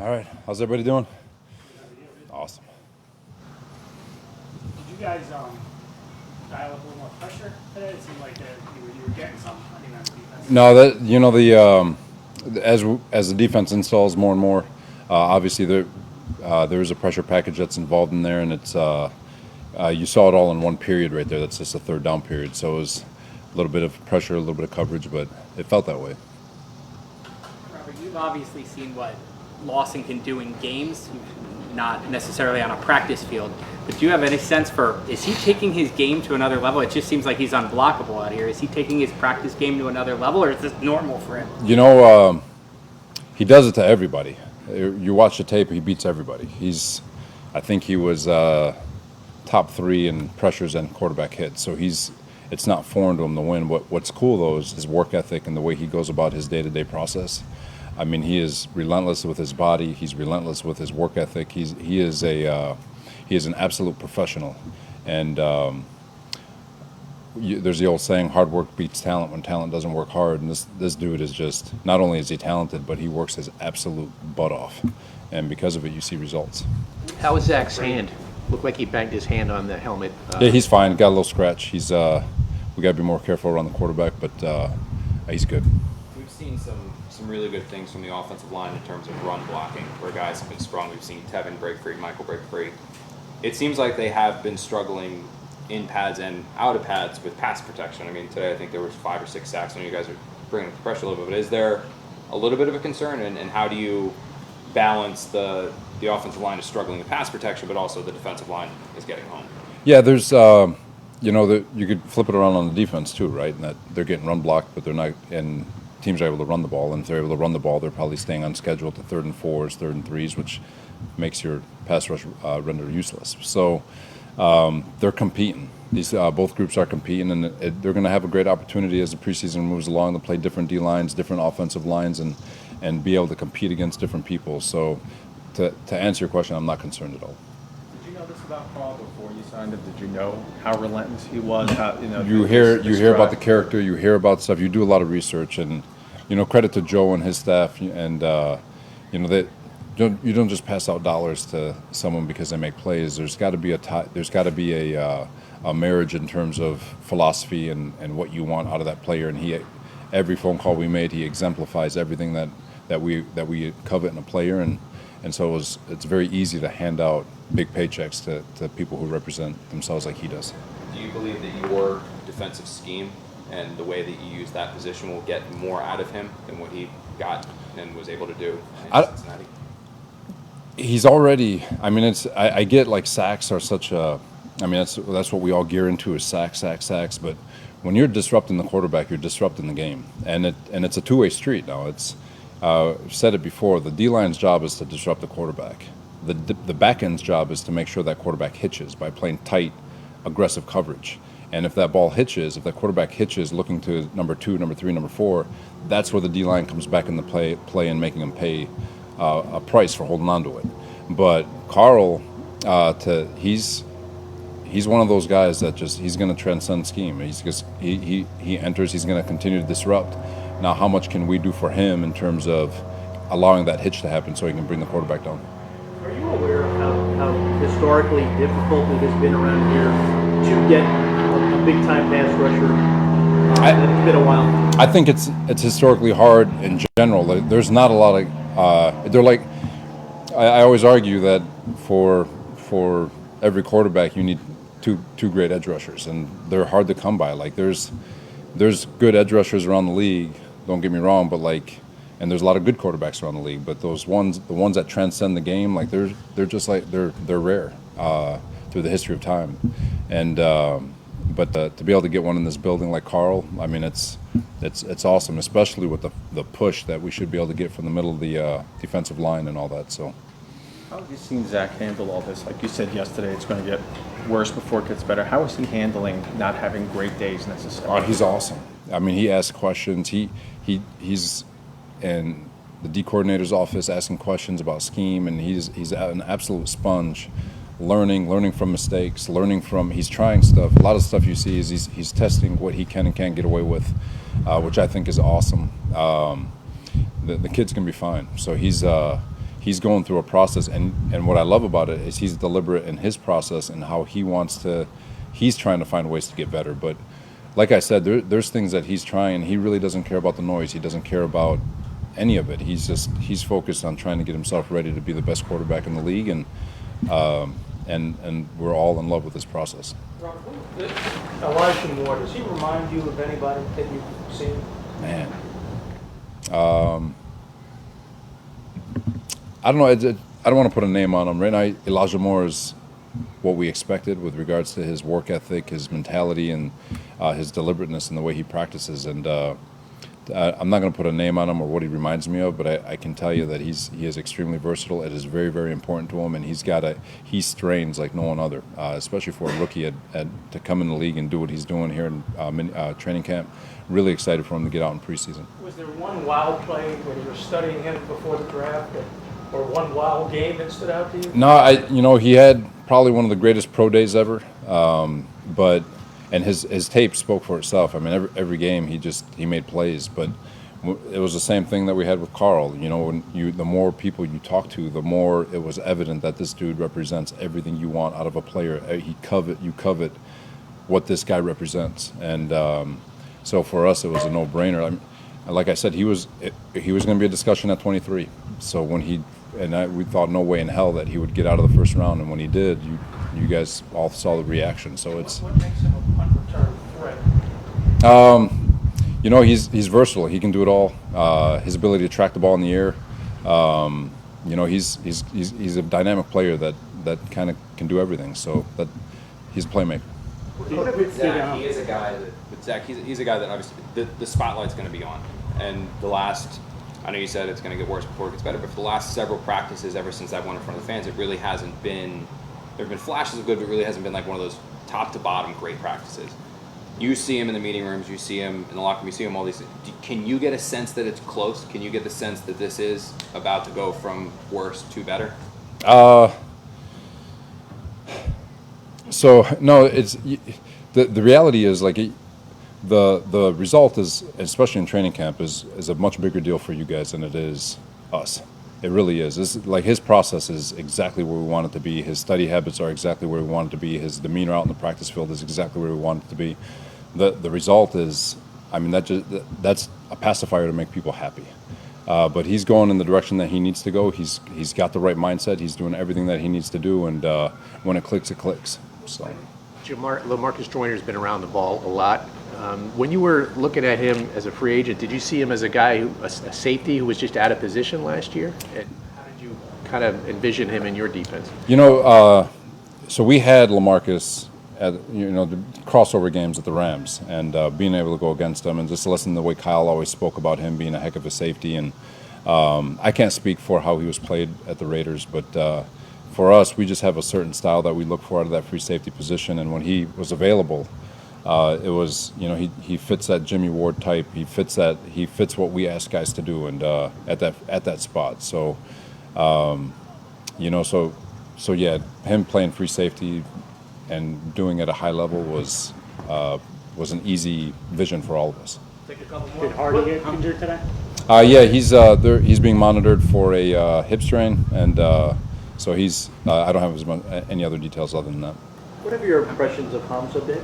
All right. How's everybody doing? Awesome. Did you guys dial up a little more pressure today? It seemed like you were getting some. I think that's defense. No, that as the defense installs more and more, obviously there is a pressure package that's involved in there, and it's you saw it all in one period right there. That's just a third down period. So it was a little bit of pressure, a little bit of coverage, but it felt that way. Robert, you've obviously seen what Lawson can do in games, not necessarily on a practice field. But do you have any sense for, is he taking his game to another level? It just seems like he's unblockable out here. Is he taking his practice game to another level, or is this normal for him? You know, he does it to everybody. You watch the tape, he beats everybody. I think he was top 3 in pressures and quarterback hits. So it's not foreign to him to win. What's cool though is his work ethic and the way he goes about his day-to-day process. I mean, he is relentless with his body. He's relentless with his work ethic. He is an absolute professional. And there's the old saying, hard work beats talent when talent doesn't work hard. And this dude is just, not only is he talented, but he works his absolute butt off. And because of it, you see results. How was Zach's hand? Looked like he banged his hand on the helmet. Yeah, he's fine. Got a little scratch. We got to be more careful around the quarterback, but he's good. We've seen some really good things from the offensive line in terms of run blocking, where guys have been sprung. We've seen Tevin break free, Michael break free. It seems like they have been struggling in pads and out of pads with pass protection. I mean, today I think there was 5 or 6 sacks. I know you guys are bringing up the pressure a little bit, but is there a little bit of a concern, and how do you balance the offensive line is struggling in pass protection, but also the defensive line is getting home? Yeah, there's you could flip it around on the defense too, right? And that they're getting run blocked, but they're not, and teams are able to run the ball. And if they're able to run the ball, they're probably staying on schedule to 3rd and 4s, 3rd and 3s, which makes your pass rush render useless. So they're competing. These both groups are competing, and they're going to have a great opportunity as the preseason moves along to play different D lines, different offensive lines, and be able to compete against different people. So to answer your question, I'm not concerned at all. Did you know this about Paul before you signed him? Did you know how relentless he was? You hear about the character, you hear about stuff, you do a lot of research, and credit to Joe and his staff, and that you don't just pass out dollars to someone because they make plays. There's got to be a marriage in terms of philosophy and what you want out of that player. And every phone call we made, he exemplifies everything that we covet in a player, and so it's very easy to hand out big paychecks to people who represent themselves like he does. Do you believe that your defensive scheme and the way that you use that position will get more out of him than what he got and was able to do in Cincinnati? He's already. I mean, I get like sacks are such a. I mean, that's what we all gear into is sacks. But when you're disrupting the quarterback, you're disrupting the game, and it's a two-way street now. I've said it before. The D-line's job is to disrupt the quarterback. The back end's job is to make sure that quarterback hitches by playing tight, aggressive coverage. And if that ball hitches, if that quarterback hitches looking to number 2, number 3, number 4, that's where the D-line comes back into play and making them pay a price for holding on to it. But Carl, he's one of those guys that he's going to transcend scheme. He enters, he's going to continue to disrupt. Now, how much can we do for him in terms of allowing that hitch to happen so he can bring the quarterback down? Are you aware of how historically difficult it has been around here to get a big-time pass rusher? It's been a while. I think it's historically hard in general. There's not a lot of they're like I always argue that for every quarterback you need two great edge rushers, and they're hard to come by. Like there's good edge rushers around the league. Don't get me wrong, but and there's a lot of good quarterbacks around the league. But the ones that transcend the game, like they're just like they're rare through the history of time, and. But to be able to get one in this building like Carl, I mean, it's awesome, especially with the push that we should be able to get from the middle of the defensive line and all that. So, how have you seen Zach handle all this? Like you said yesterday, it's going to get worse before it gets better. How is he handling not having great days necessarily? Oh, he's awesome. I mean, he asks questions. He's in the D coordinator's office asking questions about scheme, and he's an absolute sponge. Learning from mistakes, he's trying stuff. A lot of stuff you see is he's testing what he can and can't get away with, which I think is awesome. The kid's gonna be fine. So he's going through a process, and what I love about it is he's deliberate in his process and how he's trying to find ways to get better. But like I said, there's things that he's trying. He really doesn't care about the noise. He doesn't care about any of it. He's focused on trying to get himself ready to be the best quarterback in the league, and we're all in love with this process. Elijah Moore, does he remind you of anybody that you've seen? Man, I don't know. I don't want to put a name on him right now. Elijah Moore is what we expected with regards to his work ethic, his mentality, and his deliberateness in the way he practices. And I'm not going to put a name on him or what he reminds me of, but I can tell you that he is extremely versatile. It is very, very important to him, and he strains like no one other, especially for a rookie to come in the league and do what he's doing here in training camp. Really excited for him to get out in preseason. Was there one wild play when you were studying him before the draft, or one wild game that stood out to you? No, he had probably one of the greatest pro days ever, and his tape spoke for itself. I mean, every game he made plays, but it was the same thing that we had with Carl. You know, the more people you talk to, the more it was evident that this dude represents everything you want out of a player. You covet what this guy represents, and so for us, it was a no-brainer. Like I said, he was going to be a discussion at 23. So we thought no way in hell that he would get out of the first round, and when he did, you guys all saw the reaction. So it's What makes him a punt return threat? He's versatile. He can do it all. His ability to track the ball in the air. He's a dynamic player that kind of can do everything. So that he's a playmaker. With Zach, he is a guy that. With Zach, he's a guy that obviously the spotlight's going to be on. And I know you said it's going to get worse before it gets better, but for the last several practices, ever since that went in front of the fans, it really hasn't been. There have been flashes of good, but it really hasn't been like one of those top to bottom great practices. You see him in the meeting rooms, you see him in the locker room, you see him all these. Can you get a sense that it's close? Can you get the sense that this is about to go from worse to better? So no, it's the reality is like the result is, especially in training camp, is a much bigger deal for you guys than it is us. It really is. This, like, his process is exactly where we want it to be. His study habits are exactly where we want it to be. His demeanor out in the practice field is exactly where we want it to be. The result is, I mean, that's a pacifier to make people happy. But he's going in the direction that he needs to go. He's got the right mindset. He's doing everything that he needs to do, and when it clicks, it clicks. So. LaMarcus Joyner's been around the ball a lot. When you were looking at him as a free agent, did you see him as a safety who was just out of position last year? And how did you kind of envision him in your defense? So we had LaMarcus at the crossover games at the Rams, and being able to go against him and just listen to the way Kyle always spoke about him being a heck of a safety. And I can't speak for how he was played at the Raiders, but for us, we just have a certain style that we look for out of that free safety position. And when he was available, it was he fits that Jimmy Ward type. He fits what we ask guys to do, and at that spot. So so yeah, him playing free safety and doing it at a high level was an easy vision for all of us. Did Hardy get injured today? Yeah, he's being monitored for a hip strain, and so I don't have any other details other than that. What have your impressions of Hamza been?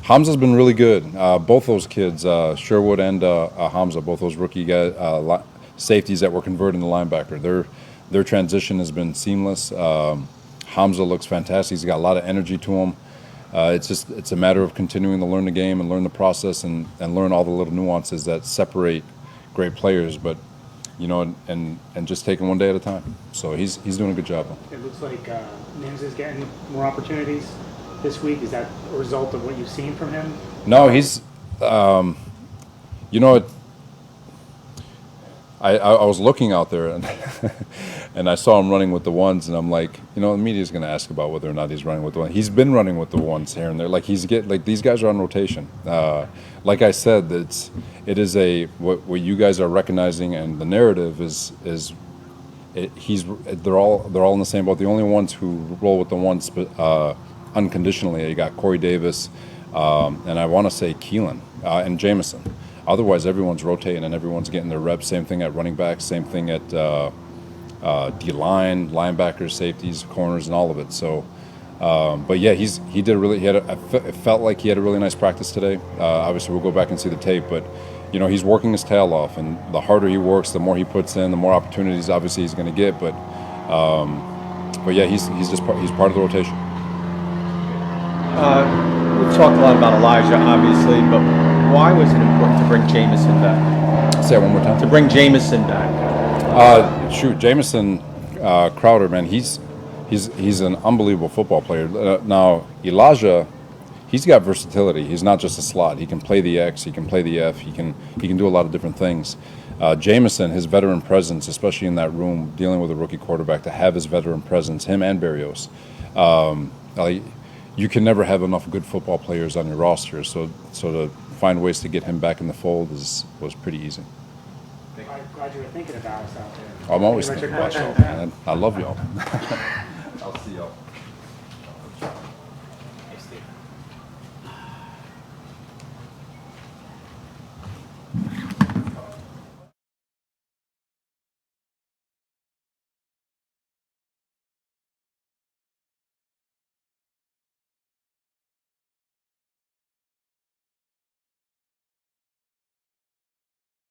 Hamza's been really good. Both those kids, Sherwood and Hamza, both those rookie guys, safeties that were converted to linebacker. Their transition has been seamless. Hamza looks fantastic. He's got a lot of energy to him. It's a matter of continuing to learn the game and learn the process and learn all the little nuances that separate great players. But and just taking one day at a time. So he's doing a good job. It looks like Mims is getting more opportunities this week. Is that a result of what you've seen from him? No, he's, I was looking out there and and I saw him running with the ones, and I'm like, the media's going to ask about whether or not he's running with the ones. He's been running with the ones here and there. Like these guys are on rotation. Like I said, what you guys are recognizing, and the narrative they're all in the same boat. The only ones who roll with the ones unconditionally, you got Corey Davis, and I want to say Keelan and Jameson. otherwise, everyone's rotating and everyone's getting their reps. Same thing at running back, same thing at D-line, linebackers, safeties, corners, and all of it. So, but yeah, he did a really. It felt like he had a really nice practice today. Obviously, we'll go back and see the tape, but he's working his tail off, and the harder he works, the more he puts in, the more opportunities obviously he's going to get. But yeah, he's part of the rotation. We've talked a lot about Elijah, obviously, but why was it important to bring Jamison back? Say it one more time. To bring Jamison back. Jamison Crowder, man, he's an unbelievable football player. Now Elijah, he's got versatility. He's not just a slot. He can play the X, he can play the F, he can do a lot of different things. Jamison, his veteran presence, especially in that room dealing with a rookie quarterback, to have his veteran presence, him and Berrios. You can never have enough good football players on your roster, so to find ways to get him back in the fold was pretty easy. I'm glad you were thinking about us out there. I'm always thinking about y'all, man. I love y'all.